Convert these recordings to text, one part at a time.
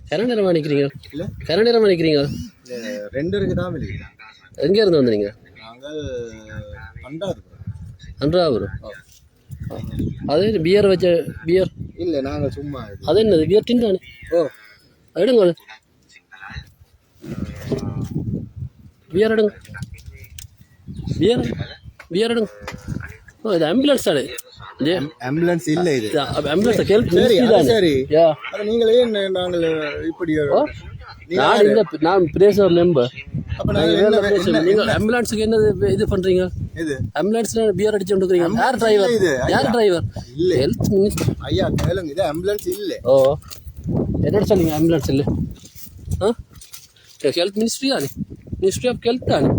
கரை நேரமாக நிற்கிறீங்க? இல்லை கரை நேரமாக நிற்கிறீங்க? 2 தான் வெளியே. எங்கே இருந்து வந்தீங்க? நாங்கள் அன்றாபுரம். அது பியர் வச்ச பியர் இல்லை, நாங்கள் சும்மா. அது என்னது பியர் டின் தானே? ஓ, எடுங்க பியர் எடுங்க, பியர் எடுங்க. ஓ, இது ஆம்புலன்ஸ் தானே? ஆம்புலன்ஸ் இல்லை, இது ஆம்புலன்ஸ் ஹெல்ப் சரி. யா நீங்களே நாங்கள் இப்படி நான் பிரேச மெம்பர். அப்போ நீங்கள் ஆம்புலன்ஸுக்கு என்ன இது பண்ணுறீங்க? இது ஆம்புலன்ஸ்ல பியர் அடிச்சு கொண்டுக்கிறீங்க. யார் டிரைவர்? யார் டிரைவர்? இல்லை, ஹெல்த் மினிஸ்டர். ஐயா கேளுங்க, இது ஆம்புலன்ஸ் இல்லை. ஓ, என்னோட சொன்னீங்க ஆம்புலன்ஸ் இல்லை? ஆ, ஹெல்த் மினிஸ்ட்ரி தானே? மினிஸ்ட்ரி ஆஃப் ஹெல்த் தானே?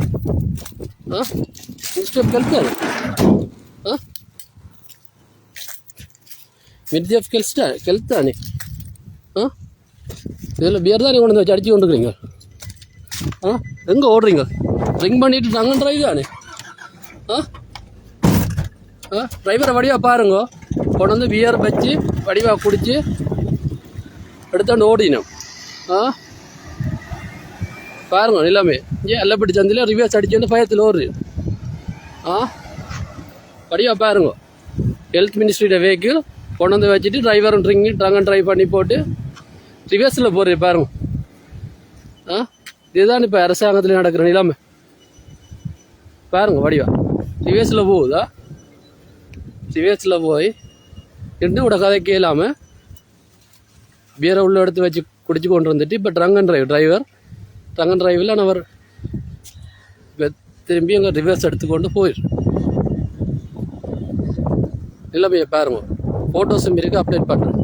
ஆ, மினிஸ்ட்ரி ஆஃப் ஹெல்த் தானே? ஆ, மினிஸ்ட்ரி ஆஃப் ஹெல்த் தானே? ஆ, இதில் பியர் தானே கொண்டு வச்சு அடிச்சு கொண்டுக்கிறீங்க. ஆ, எங்கே ஓடுறீங்க? ரிங் பண்ணிட்டு நாங்கள் டிரைவ் தானே? ஆ, ஆ, டிரைவரை வடிவாக பாருங்க. கொண்டு வந்து பியர் வச்சு வடிவாக குடிச்சு எடுத்தாண்டு ஓடினோம். ஆ, பாருங்க எல்லாமே ஏன் எல்லப்பட்டி சந்தில் ரிவர்ஸ் அடிச்சுட்டு பயத்தில் ஓடுது. ஆ, வடிவாக பாருங்க. ஹெல்த் மினிஸ்ட்ரியோட வெஹிக்கிள் கொண்டு வந்து வச்சுட்டு டிரைவரும் ட்ரங்க் அண்ட் ட்ரைவ் பண்ணி போட்டு ரிவர்ஸில் போடுறது பாருங்க. ஆ, இதுதான் இப்போ அரசாங்கத்தில் நடக்கிற நிலைமை. பாருங்க வடிவா ரிவர்ஸில் போகுதா? ரிவர்ஸில் போய் இன்னும் கதைக்கே இல்லாமல் பியரை உள்ள எடுத்து வச்சு குடிச்சு கொண்டு வந்துட்டு இப்போ ட்ரங்க் அண்ட் டிரைவில் அவர் திரும்பி அங்கே ரிவர்ஸ் எடுத்துக்கொண்டு போயிடும். நிலைமையை பாருங்க. ஃபோட்டோஸும் இருக்குது, அப்டேட் பண்ணுறேன்.